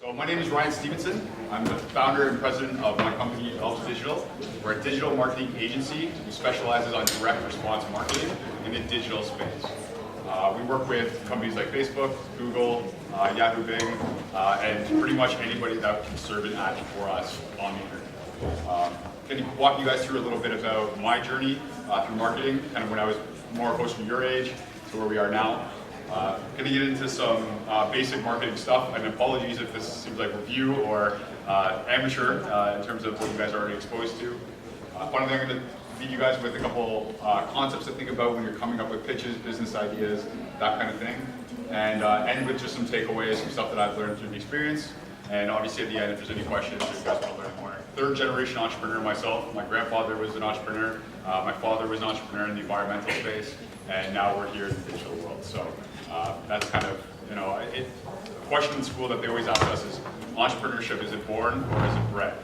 So my name is Ryan Stephenson. I'm the founder and president of my company, Alps. We're a digital marketing agency who specializes on direct response marketing in the digital space. We work with companies like Facebook, Google, Yahoo, Bing, and pretty much anybody that can serve an ad for us on the internet. Going to walk you guys through a little bit about my journey through marketing, kind of when I was more close to your age to where we are now. Going to get into some basic marketing stuff, and apologies if this seems like review or amateur in terms of what you guys are already exposed to. Finally, I'm going to leave you guys with a couple concepts to think about when you're coming up with pitches, business ideas, that kind of thing, and end with just some takeaways, some stuff that I've learned through the experience. And obviously at the end, if there's any questions or you guys want to learn more. Third generation entrepreneur myself. My grandfather was an entrepreneur. My father was an entrepreneur in the environmental space. And now we're here in the digital world. So that's kind of, a question in school that they always ask us is, entrepreneurship, is it born or is it bred?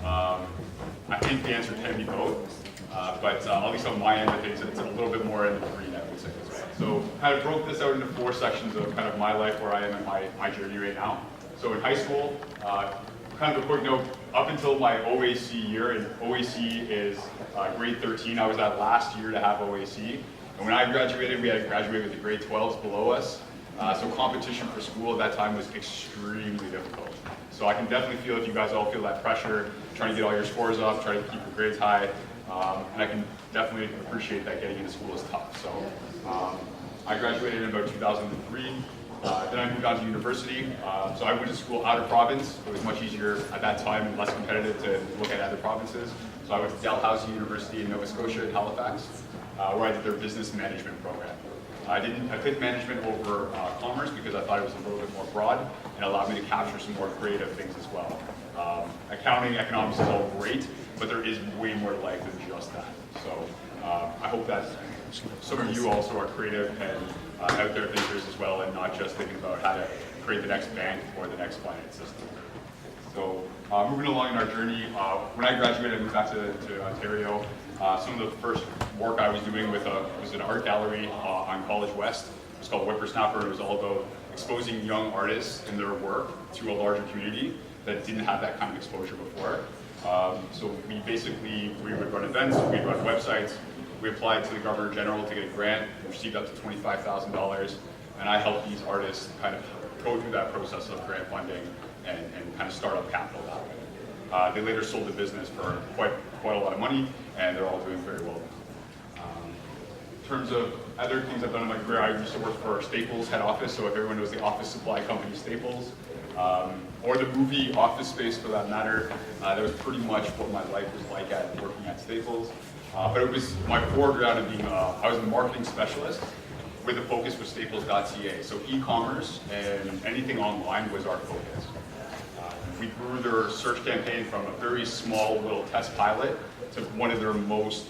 I think the answer can be both. But at least on my end of things, it's a little bit more in the green, I would say. So kind of broke this out into 4 sections of kind of my life, where I am in my journey right now. So in high school, kind of a quick note, up until my OAC year, and OAC is grade 13, I was that last year to have OAC. And when I graduated, we had to graduate with the grade 12s below us. So competition for school at that time was extremely difficult. So I can definitely feel if you guys all feel that pressure, trying to get all your scores up, trying to keep your grades high. And I can definitely appreciate that getting into school is tough. So I graduated in about 2003. Then I moved on to university. So I went to school out of province. It was much easier at that time and less competitive to look at other provinces. So I went to Dalhousie University in Nova Scotia in Halifax, where I did their business management program. I picked management over commerce because I thought it was a little bit more broad and allowed me to capture some more creative things as well. Accounting, economics is all great, but there is way more to life than just that. So I hope that some of you also are creative and out there thinkers as well, and not just thinking about how to create the next bank or the next finance system. So moving along in our journey, when I graduated, I moved back to Ontario. Some of the first work I was doing was an art gallery on College West. It was called Whippersnapper, and it was all about exposing young artists and their work to a larger community that didn't have that kind of exposure before. So we would run events, we'd run websites. We applied to the Governor General to get a grant, received up to $25,000, and I helped these artists kind of go through that process of grant funding and kind of start up capital that way. They later sold the business for quite a lot of money, and they're all doing very well. In terms of other things I've done in my career, I used to work for Staples head office, so if everyone knows the office supply company Staples, or the movie Office Space for that matter, that was pretty much what my life was like at working at Staples. But it was my foreground of being, I was a marketing specialist with a focus with Staples.ca. So e-commerce and anything online was our focus. We grew their search campaign from a very small little test pilot to one of their most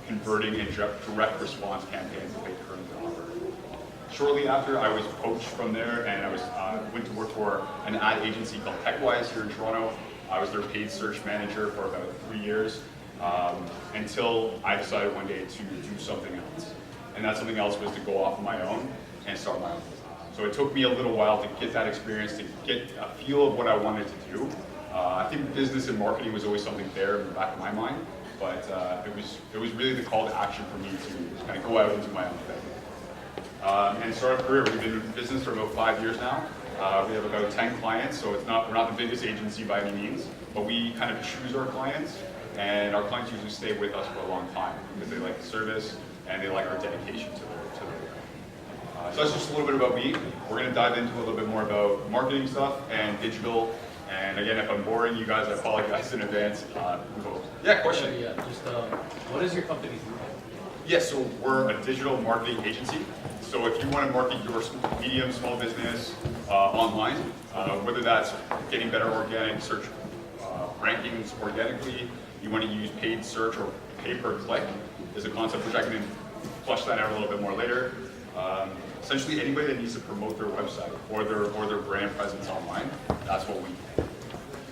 converting and direct response campaigns that they currently offer. Shortly after, I was poached from there, and I went to work for an ad agency called TechWise here in Toronto. I was their paid search manager for about 3 years. Until I decided one day to do something else. And that something else was to go off on my own and start my own business. So it took me a little while to get that experience, to get a feel of what I wanted to do. I think business and marketing was always something there in the back of my mind, but it was really the call to action for me to kind of go out and do my own thing. And start a career. We've been in business for about 5 years now. We have about 10 clients, so we're not the biggest agency by any means, but we kind of choose our clients. And our clients usually stay with us for a long time because they like the service and they like our dedication to their work. So that's just a little bit about me. We're going to dive into a little bit more about marketing stuff and digital. And again, if I'm boring you guys, I apologize in advance. Yeah, question? Yeah, just what is your company do? Yes, so we're a digital marketing agency. So if you want to market your medium, small business online, whether that's getting better organic search rankings organically, you want to use paid search or pay per click is a concept which I can flesh that out a little bit more later. Essentially anybody that needs to promote their website or their brand presence online, that's what we do.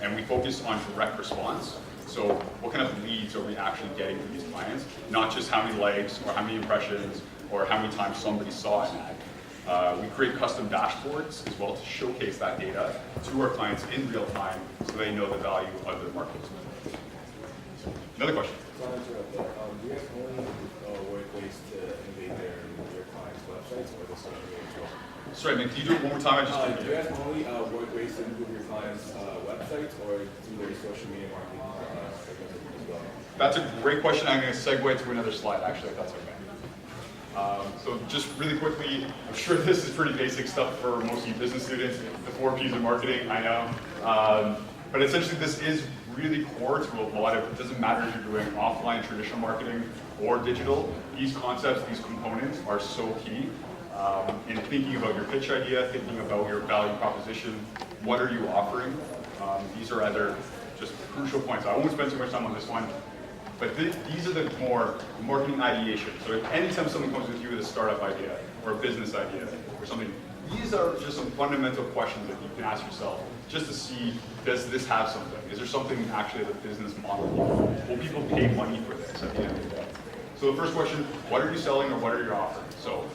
And we focus on direct response. So what kind of leads are we actually getting from these clients? Not just how many likes or how many impressions or how many times somebody saw an ad. We create custom dashboards as well to showcase that data to our clients in real time so they know the value of their markets. Another question. Do you guys only work ways to innovate your clients' websites or the social media as well? Sorry, man, can you do it one more time? Do you guys only work ways to improve your clients' websites or do their social media marketing as well? That's a great question. I'm going to segue to another slide, actually, if that's okay. So just really quickly, I'm sure this is pretty basic stuff for most of you business students, the 4 Ps of marketing, I know. But essentially this is really core to a lot of, it doesn't matter if you're doing offline traditional marketing or digital, these concepts, these components are so key in thinking about your pitch idea, thinking about your value proposition, what are you offering. These are other just crucial points. I won't spend too much time on this one. But these are the more marketing ideation. So if anytime someone comes with you with a startup idea or a business idea or something, these are just some fundamental questions that you can ask yourself just to see, does this have something? Is there something actually as a business model? Will people pay money for this at the end of the day? So the first question, what are you selling or what are you offering? So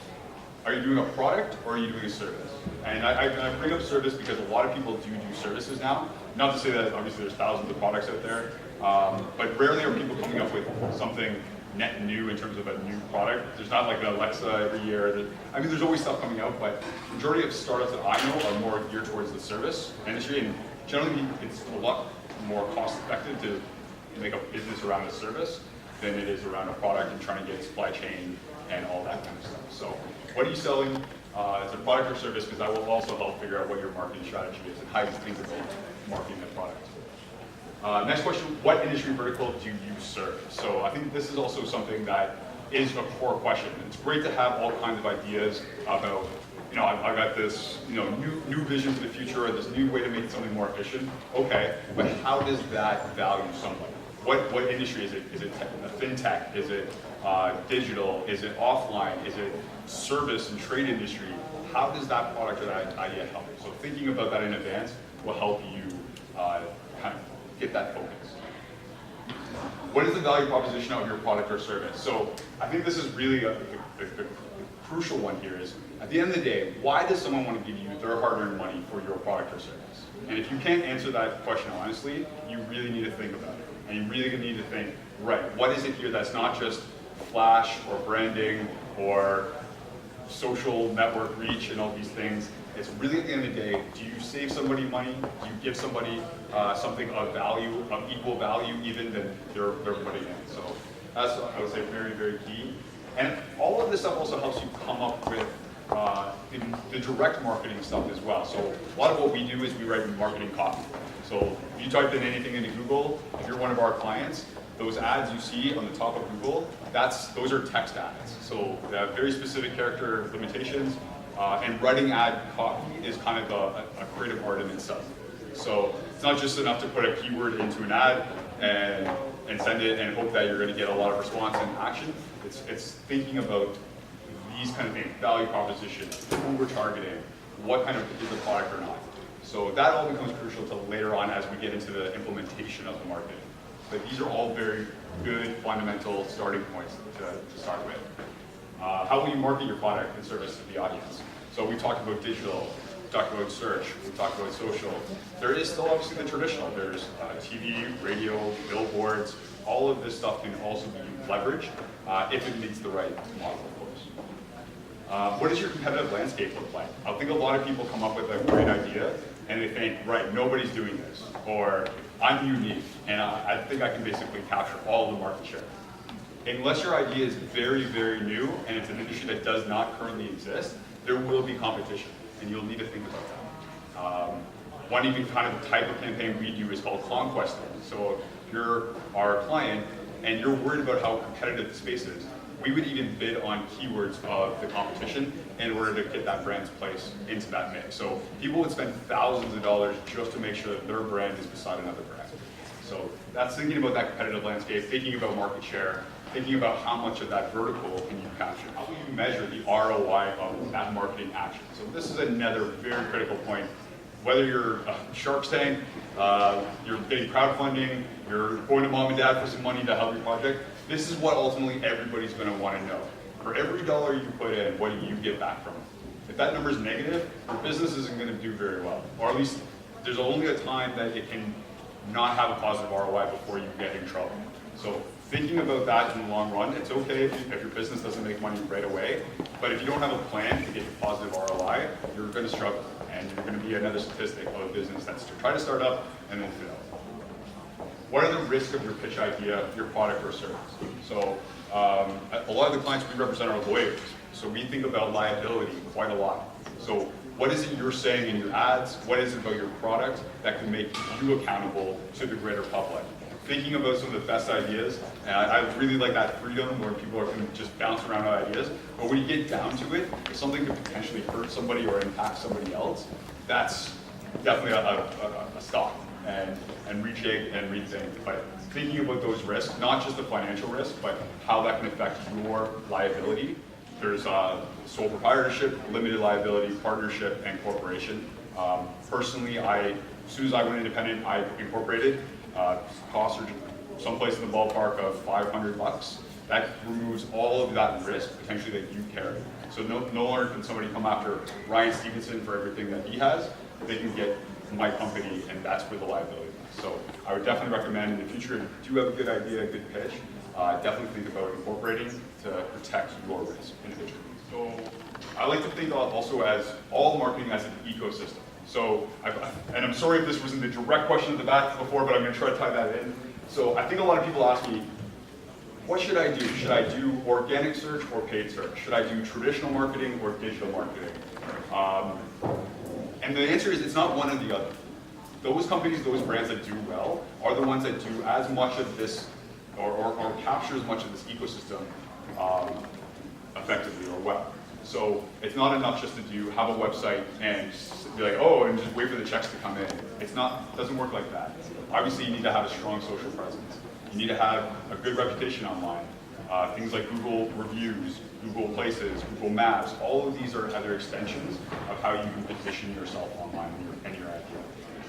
are you doing a product or are you doing a service? And I bring up service because a lot of people do services now. Not to say that obviously there's thousands of products out there, but rarely are people coming up with something net new in terms of a new product. There's not like an Alexa every year. I mean, there's always stuff coming out, but the majority of startups that I know are more geared towards the service industry, and generally it's a lot more cost effective to make a business around a service than it is around a product and trying to get supply chain and all that kind of stuff. So what are you selling as a product or service? Because that will also help figure out what your marketing strategy is and how you think about marketing the product. Next question, what industry vertical do you serve? So I think this is also something that is a core question. It's great to have all kinds of ideas about, I've got this, new vision for the future or this new way to make something more efficient. Okay, but how does that value someone? What industry is it? Is it fintech? Is it digital? Is it offline? Is it service and trade industry? How does that product or that idea help? So thinking about that in advance will help you kind of get that focus. What is the value proposition of your product or service? So I think this is really the crucial one here is, at the end of the day, why does someone want to give you their hard-earned money for your product or service? And if you can't answer that question honestly, you really need to think about it. And you really need to think, right, what is it here that's not just flash or branding or social network reach and all these things? It's really at the end of the day, do you save somebody money? Do you give somebody something of value, of equal value even than they're putting in? So that's, I would say, very, very key. And all of this stuff also helps you come up with the direct marketing stuff as well. So a lot of what we do is we write marketing copy. So if you type in anything into Google, if you're one of our clients, those ads you see on the top of Google, those are text ads. So they have very specific character limitations. And writing ad copy is kind of a creative art in itself. So it's not just enough to put a keyword into an ad and send it and hope that you're going to get a lot of response and action. It's thinking about these kind of things, value proposition, who we're targeting, what kind of is the product or not. So that all becomes crucial to later on as we get into the implementation of the marketing. But these are all very good fundamental starting points to start with. How will you market your product and service to the audience? So we talked about digital, we talked about search, we talked about social. There is still obviously the traditional. There's TV, radio, billboards. All of this stuff can also be leveraged if it meets the right model, of course. What does your competitive landscape look like? I think a lot of people come up with a great idea and they think, right, nobody's doing this, or I'm unique and I think I can basically capture all the market share. Unless your idea is very, very new and it's an industry that does not currently exist, there will be competition, and you'll need to think about that. One even kind of type of campaign we do is called conquesting. So if you're our client and you're worried about how competitive the space is, we would even bid on keywords of the competition in order to get that brand's place into that mix. So people would spend thousands of dollars just to make sure that their brand is beside another brand. So that's thinking about that competitive landscape, thinking about market share, thinking about how much of that vertical can you capture. How will you measure the ROI of that marketing action? So this is another very critical point. Whether you're a Shark Tank, you're getting crowdfunding, you're going to mom and dad for some money to help your project, this is what ultimately everybody's going to want to know. For every dollar you put in, what do you get back from it? If that number is negative, your business isn't going to do very well. Or at least there's only a time that it can not have a positive ROI before you get in trouble. So thinking about that in the long run, it's okay if your business doesn't make money right away, but if you don't have a plan to get a positive ROI, you're going to struggle, and you're going to be another statistic of a business that's to try to start up and then fail. What are the risks of your pitch idea, your product or service? So a lot of the clients we represent are lawyers, so we think about liability quite a lot. So what is it you're saying in your ads? What is it about your product that can make you accountable to the greater public? Thinking about some of the best ideas, and I really like that freedom where people can just bounce around on ideas, but when you get down to it, if something could potentially hurt somebody or impact somebody else, that's definitely a stop and rejig and rethink. But thinking about those risks, not just the financial risk, but how that can affect your liability. There's sole proprietorship, limited liability, partnership, and corporation. Personally, as soon as I went independent, I incorporated. Costs are someplace in the ballpark of $500. That removes all of that risk potentially that you carry. So no longer can somebody come after Ryan Stephenson for everything that he has. They can get my company, and that's where the liability is. So I would definitely recommend in the future, if you do have a good idea, a good pitch, definitely think about incorporating to protect your risk individually. So I like to think also as all marketing as an ecosystem. So, and I'm sorry if this wasn't the direct question at the back before, but I'm going to try to tie that in. So I think a lot of people ask me, what should I do? Should I do organic search or paid search? Should I do traditional marketing or digital marketing? And the answer is it's not one or the other. Those companies, those brands that do well are the ones that do as much of this or capture as much of this ecosystem effectively or well. So it's not enough just to have a website and just be like, oh, and just wait for the checks to come in. It doesn't work like that. Obviously, you need to have a strong social presence. You need to have a good reputation online. Things like Google reviews, Google Places, Google Maps, all of these are other extensions of how you can position yourself online and your idea.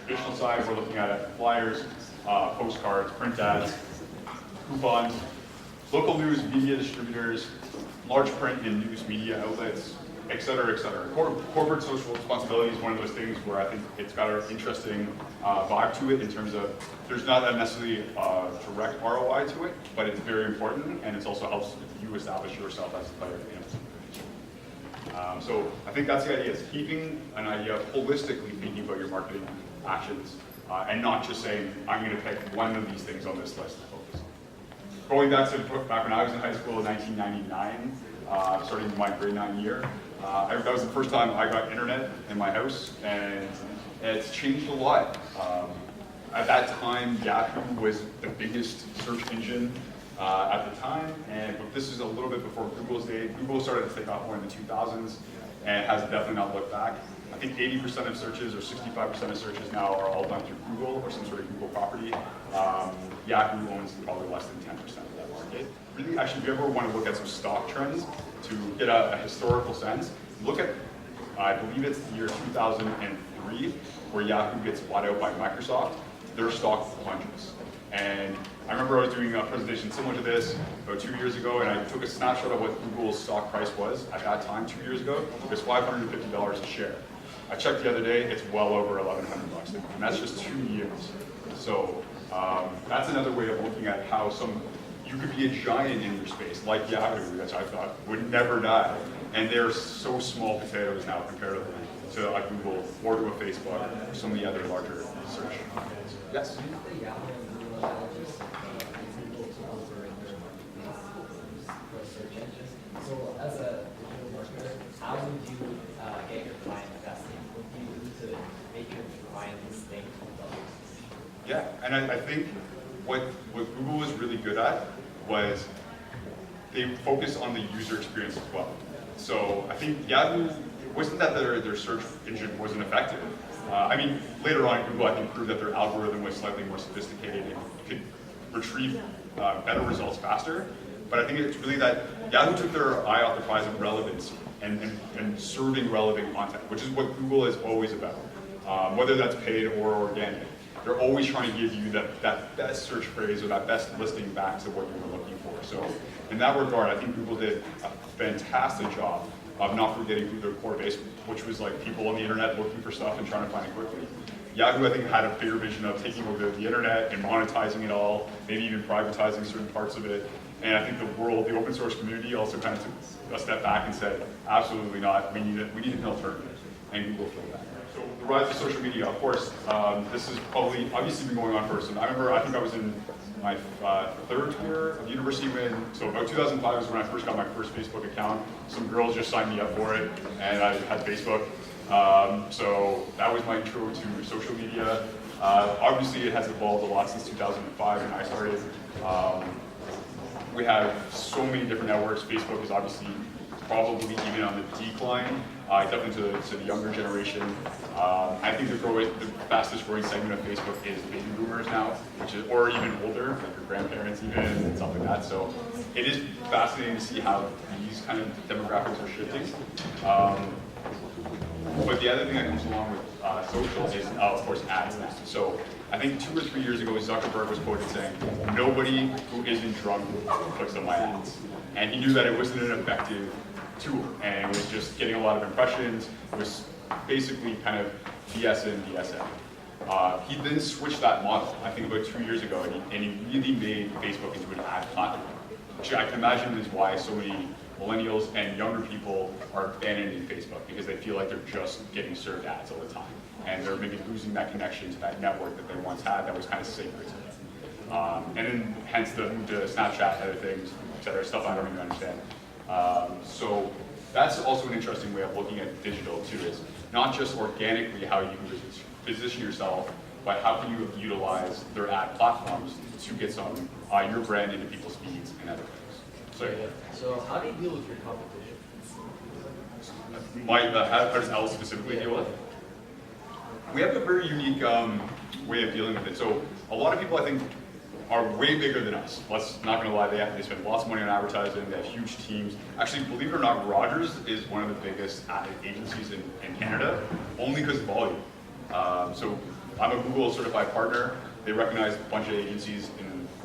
Traditional side, we're looking at flyers, postcards, print ads, coupons, local news, media distributors, large print in news media outlets, et cetera, et cetera. Corporate social responsibility is one of those things where I think it's got an interesting vibe to it in terms of there's not necessarily a direct ROI to it, but it's very important, and it also helps you establish yourself as a player in it. So I think that's the idea, is keeping an idea holistically thinking about your marketing actions, and not just saying, I'm going to pick one of these things on this list to focus on. Going back when I was in high school in 1999, starting my grade 9 year, that was the first time I got internet in my house, and it's changed a lot. At that time, Yahoo was the biggest search engine at the time, but this is a little bit before Google's day. Google started to take off more in the 2000s, and has definitely not looked back. I think 80% of searches or 65% of searches now are all done through Google or some sort of Google property. Yahoo owns probably less than 10% of that market. Really, actually, if you ever want to look at some stock trends to get a historical sense, look at, I believe it's the year 2003, where Yahoo gets bought out by Microsoft. Their stock plunges. And I remember I was doing a presentation similar to this about 2 years ago, and I took a snapshot of what Google's stock price was at that time 2 years ago. It was $550 a share. I checked the other day, it's well over $1,100, and that's just 2 years. So that's another way of looking at how you could be a giant in your space, like Yahoo, which I thought would never die. And they're so small potatoes now comparatively to a Google or to a Facebook or some of the other larger search. Yes? So as a digital marketer, how would you get your client invested? What do you do to make your clients think? Yeah, and I think what Google was really good at was they focused on the user experience as well. So I think Yahoo, it wasn't that their search engine wasn't effective. I mean, later on, Google, I think, proved that their algorithm was slightly more sophisticated and could retrieve better results faster. But I think it's really that Yahoo took their eye off the prize of relevance and serving relevant content, which is what Google is always about, whether that's paid or organic. They're always trying to give you that best search phrase or that best listing back to what you were looking for. So in that regard, I think Google did a fantastic job of not forgetting who their core base, which was like people on the internet looking for stuff and trying to find it quickly. Yahoo, I think, had a bigger vision of taking over the internet and monetizing it all, maybe even privatizing certain parts of it. And I think the open source community also kind of took a step back and said, absolutely not, we need an alternative, and Google filled that. So the rise of social media, of course, this has probably obviously been going on for some. I think I was in my third year of university so about 2005 is when I first got my first Facebook account. Some girls just signed me up for it, and I had Facebook. So that was my intro to social media. Obviously, it has evolved a lot since 2005 when I started. We have so many different networks. Facebook is obviously probably even on the decline, definitely to the younger generation. I think the fastest growing segment of Facebook is baby boomers now, or even older, like your grandparents even, and stuff like that. So it is fascinating to see how these kind of demographics are shifting. But the other thing that comes along with social is, of course, ads now. So I think 2 or 3 years ago, Zuckerberg was quoted saying, "Nobody who isn't drunk clicks on my ads." And he knew that it wasn't an effective tool, and it was just getting a lot of impressions. It was basically kind of BSN. He then switched that model, I think about 2 years ago, and he really made Facebook into an ad platform, which I can imagine is why so many millennials and younger people are abandoning Facebook, because they feel like they're just getting served ads all the time. And they're maybe losing that connection to that network that they once had that was kind of sacred to them. And then hence the move to Snapchat, other things, et cetera, stuff I don't even understand. So that's also an interesting way of looking at digital too, is not just organically how you can position yourself, but how can you utilize their ad platforms to get your brand into people's feeds and other things. So how do you deal with your competition? How does Alps specifically deal with it? We have a very unique way of dealing with it. So a lot of people, I think, are way bigger than us. Not gonna lie, they spend lots of money on advertising, they have huge teams. Actually, believe it or not, Rogers is one of the biggest ad agencies in Canada, only because of volume. So I'm a Google certified partner. They recognize a bunch of agencies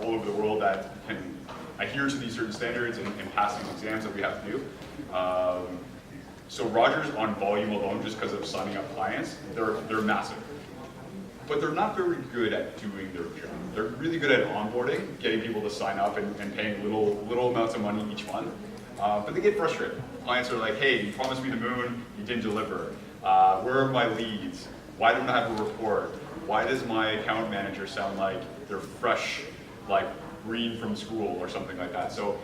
all over the world that can adhere to these certain standards and pass these exams that we have to do. So Rogers on volume alone, just because of signing up clients, they're massive. But they're not very good at doing their job. They're really good at onboarding, getting people to sign up and paying little amounts of money each month. But they get frustrated. Clients are like, hey, you promised me the moon, you didn't deliver. Where are my leads? Why don't I have a report? Why does my account manager sound like they're fresh, like green from school or something like that? So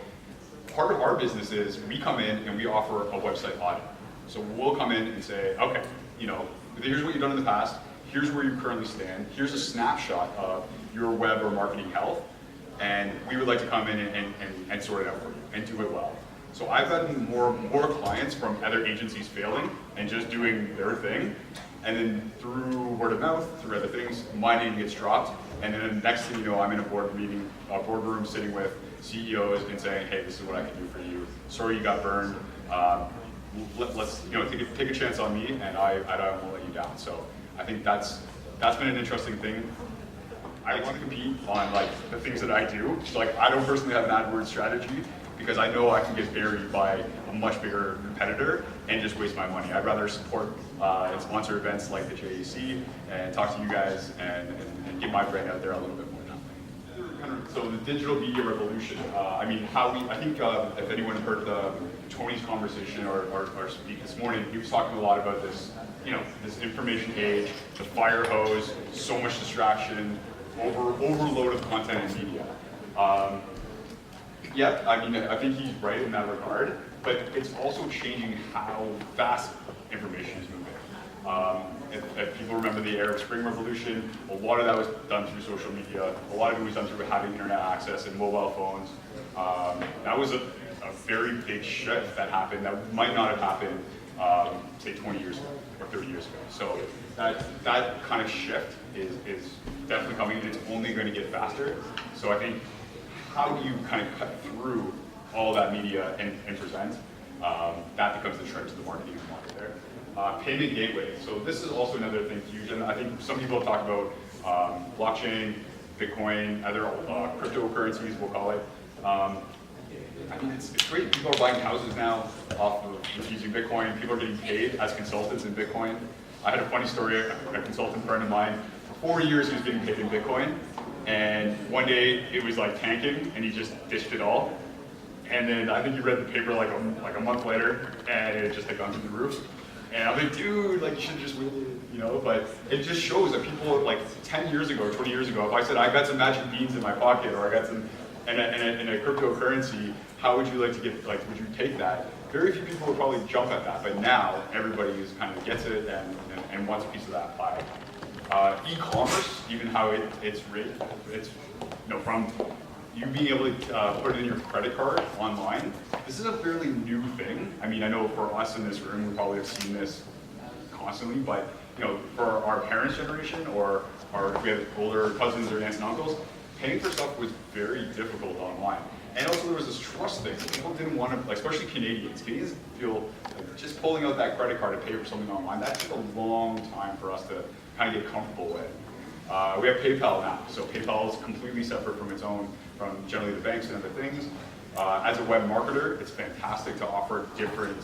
part of our business is we come in and we offer a website audit. So we'll come in and say, okay, here's what you've done in the past, here's where you currently stand, here's a snapshot of your web or marketing health, and we would like to come in and sort it out for you and do it well. So I've gotten more clients from other agencies failing and just doing their thing, and then through word of mouth, through other things, my name gets dropped, and then the next thing you know, I'm in a boardroom sitting with CEOs and saying, hey, this is what I can do for you. Sorry you got burned. Let's take a chance on me, and I won't let you down. So I think that's been an interesting thing. I want to compete on the things that I do. So I don't personally have an AdWords strategy because I know I can get buried by a much bigger competitor and just waste my money. I'd rather support and sponsor events like the JEC and talk to you guys and get my brand out there a little bit more now. So the digital media revolution. I think if anyone heard Tony's conversation or speak this morning, he was talking a lot about this, this information age, the fire hose, so much distraction, overload of content and media. I think he's right in that regard, but it's also changing how fast information is moving. If people remember the Arab Spring Revolution, a lot of that was done through social media. A lot of it was done through having internet access and mobile phones. That was a very big shift that happened that might not have happened, say 20 years ago or 30 years ago. So that kind of shift is definitely coming, and it's only going to get faster. So I think, how do you kind of cut through all that media and present? That becomes the trend to the marketing market there. Payment gateway. So this is also another thing huge, and I think some people have talked about blockchain, Bitcoin, other cryptocurrencies, we'll call it. I mean, it's great. People are buying houses now off of using Bitcoin. People are getting paid as consultants in Bitcoin. I had a funny story. A consultant friend of mine, for 4 years he was getting paid in Bitcoin, and one day it was like tanking, and he just dished it all. And then I think he read the paper like a month later, and it just had gone through the roof. And I'm like, dude, like you should just wait, you know. But it just shows that people like 10 years ago, 20 years ago, if I said I got some magic beans in my pocket, or I got some in a cryptocurrency, how would you like to get? Like, would you take that? Very few people would probably jump at that. But now everybody is kind of gets it and wants a piece of that pie. E-commerce, even how it's from you being able to put in your credit card online, this is a fairly new thing. I mean, I know for us in this room, we probably have seen this constantly, but you know, for our parents' generation or we have older cousins or aunts and uncles, paying for stuff was very difficult online. And also there was this trust thing. People didn't want to, like, especially Canadians. Canadians feel like just pulling out that credit card to pay for something online, that took a long time for us to kind of get comfortable with. We have PayPal now, so PayPal is completely separate from its own, from generally the banks and other things. As a web marketer, it's fantastic to offer different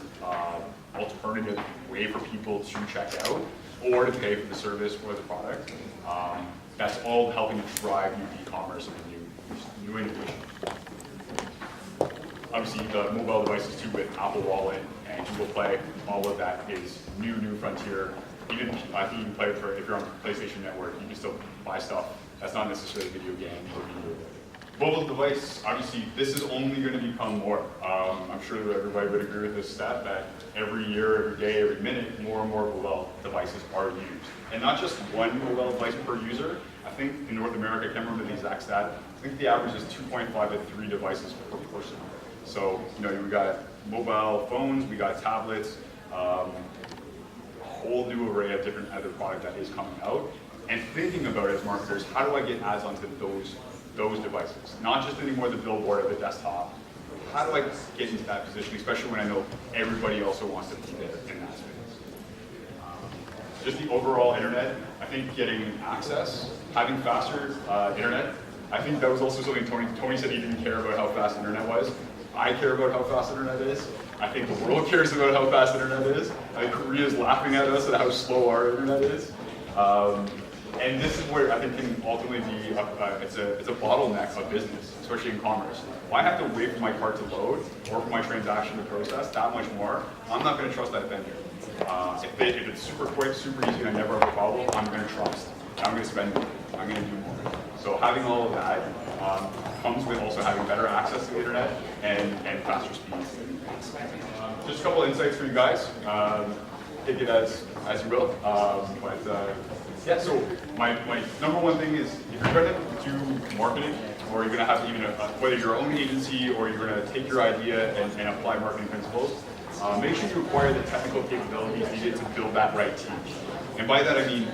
alternative way for people to check out or to pay for the service or the product. That's all helping to drive new e-commerce and new innovation. Obviously, the mobile devices too with Apple Wallet and Google Play, all of that is new frontier. Even I think you can play it for, if you're on PlayStation Network, you can still buy stuff. That's not necessarily video games or video. Mobile device, obviously, this is only going to become more. I'm sure that everybody would agree with this stat that every year, every day, every minute, more and more mobile devices are used. And not just one mobile device per user. I think in North America, I can't remember the exact stat, I think the average is 2.5 to 3 devices per person. So, you know, we got mobile phones, we got tablets, a whole new array of different other product that is coming out. And thinking about it as marketers, how do I get ads onto those devices? Not just anymore the billboard or the desktop. How do I get into that position, especially when I know everybody also wants to be there in that space? Just the overall internet, I think getting access, having faster internet, I think that was also something Tony said he didn't care about how fast internet was. I care about how fast internet is. I think the world cares about how fast internet is. I think Korea's laughing at us at how slow our internet is. And this is where I think can ultimately be, it's a bottleneck of business, especially in commerce. If I have to wait for my cart to load or for my transaction to process that much more, I'm not going to trust that vendor. If it's super quick, super easy, and I never have a problem, I'm going to trust. I'm going to spend more. I'm going to do more. So having all of that comes with also having better access to the internet and faster speeds. Just a couple of insights for you guys. Take it as you will. Yeah, so my number one thing is if you're going to do marketing, or you're going to have even whether your own agency or you're going to take your idea and apply marketing principles, make sure you acquire the technical capabilities needed to build that right team. And by that I mean,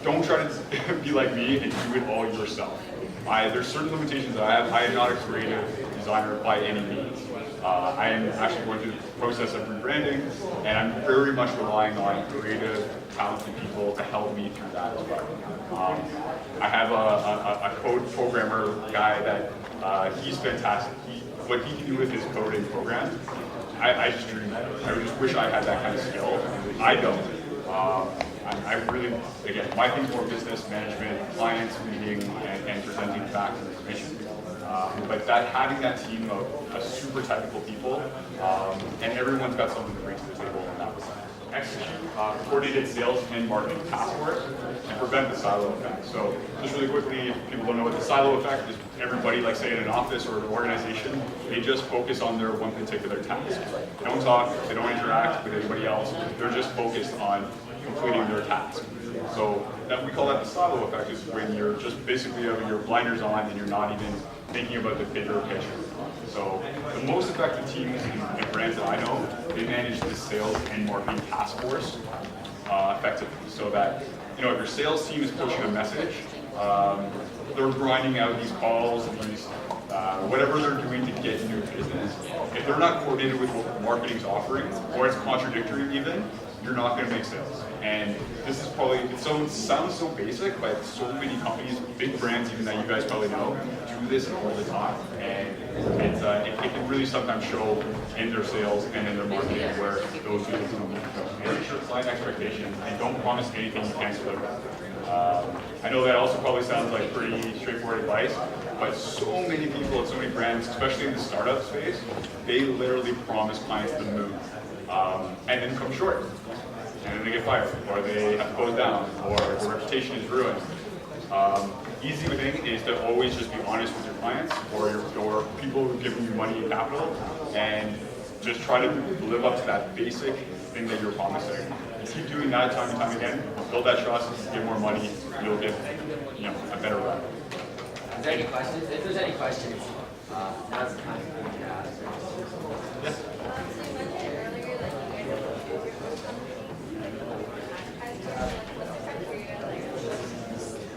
don't try to be like me and do it all yourself. There's certain limitations that I have. I am not a creative designer by any means. I am actually going through the process of rebranding, and I'm very much relying on creative, talented people to help me through that as well. I have a code programmer guy that he's fantastic. What he can do with his coding program, I just dream of. I just wish I had that kind of skill. I don't. I really, again, my thing's more business management, clients, meeting, and presenting facts and information. But having that team of super technical people, and everyone's got something to bring to the table in that respect. Execute coordinated sales and marketing task force to prevent the silo effect. So just really quickly, if people don't know what the silo effect is, everybody, like say in an office or an organization, they just focus on their one particular task. They don't talk, they don't interact with anybody else, they're just focused on completing their task. So we call that the silo effect, is when you're just basically having your blinders on and you're not even thinking about the bigger picture. So the most effective teams and brands that I know, they manage the sales and marketing task force effectively. So that, you know, if your sales team is pushing a message, They're grinding out these calls, these whatever they're doing to get new business. If they're not coordinated with what marketing's offering, or it's contradictory even, you're not going to make sales. And this is probably, it sounds so basic, but so many companies, big brands even that you guys probably know, do this all the time. And it can really sometimes show in their sales and in their marketing where those people don't meet. Manage your client expectations and don't promise anything you can't deliver. I know that also probably sounds like pretty straightforward advice, but so many people and so many brands, especially in the startup space, they literally promise clients the moon, and then come short. And then they get fired, or they have to close down, or their reputation is ruined. Easy thing is to always just be honest with your clients or people who are giving you money and capital, and just try to live up to that basic thing that you're promising. Keep doing that time and time again. Build that trust, get more money, you'll get a better run. Is there any questions? If there's any questions, now's the time for you to ask. Yes. So you mentioned earlier that you guys have a your own company.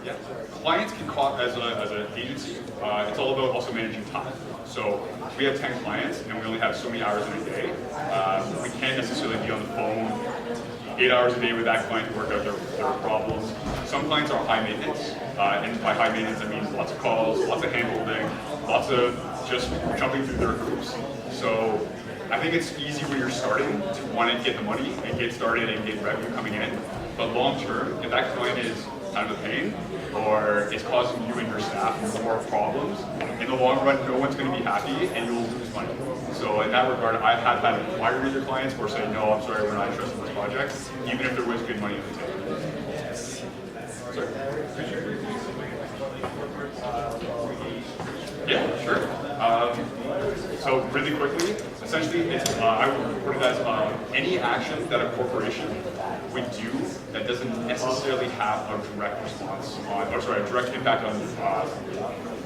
Yeah. Clients can call as an agency. It's all about also managing time. So we have 10 clients and we only have so many hours in a day. We can't necessarily be on the phone 8 hours a day with that client to work out their problems. Some clients are high maintenance, and by high maintenance I mean lots of calls, lots of hand-holding, lots of just jumping through their hoops. So I think it's easy when you're starting to want to get the money and get started and get revenue coming in. But long term, if that client is kind of a pain, or it's causing you and your staff more problems, in the long run, no one's going to be happy and you'll lose money. So in that regard, I've had that inquiry with your clients or say, no, I'm sorry, we're not interested in this project, even if there was good money on the table. Sorry. Yeah, sure. So really quickly, essentially, it's, I would put it as any action that a corporation would do that doesn't necessarily have a direct response on, or sorry, a direct impact on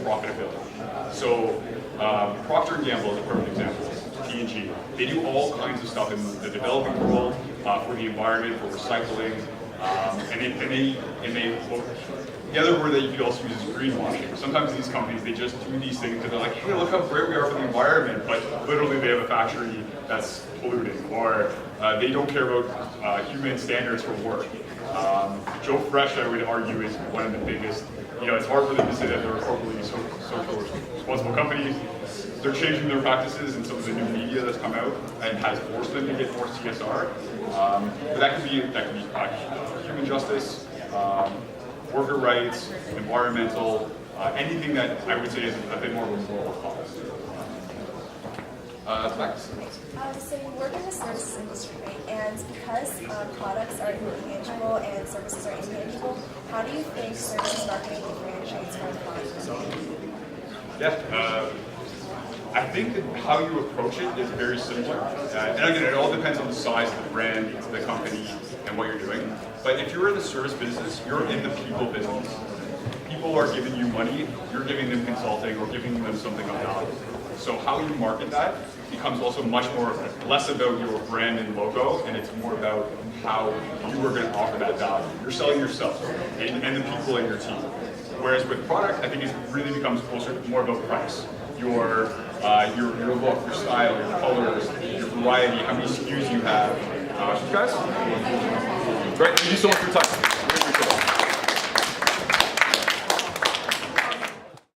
profitability. So Procter & Gamble is a perfect example. P&G, they do all kinds of stuff in the developing world for the environment, for recycling, and the other word that you could also use is greenwashing. Sometimes these companies, they just do these things because they're like, hey, look how great we are for the environment, but literally they have a factory that's polluting, or they don't care about human standards for work. Joe Fresh, I would argue, is one of the biggest. It's hard for them to say that they're a corporately social responsible company. They're changing their practices in some of the new media that's come out and has forced them to get more CSR. But that could be human justice, worker rights, environmental, anything that I would say is a bit more of a moral cause. So you work in the services industry, right? And because products are intangible and services are intangible, how do you think services marketing differentiates from product? Yeah. I think that how you approach it is very similar. And again, it all depends on the size of the brand, the company, and what you're doing. But if you're in the service business, you're in the people business. People are giving you money, you're giving them consulting or giving them something of value. So how you market that becomes also much more, less about your brand and logo, and it's more about how you are going to offer that value. You're selling yourself and the people in your team. Whereas with product, I think it really becomes closer, more about price. Your look, your style, your colors, your variety, how many SKUs you have. Guys? Great, thank you so much for your time.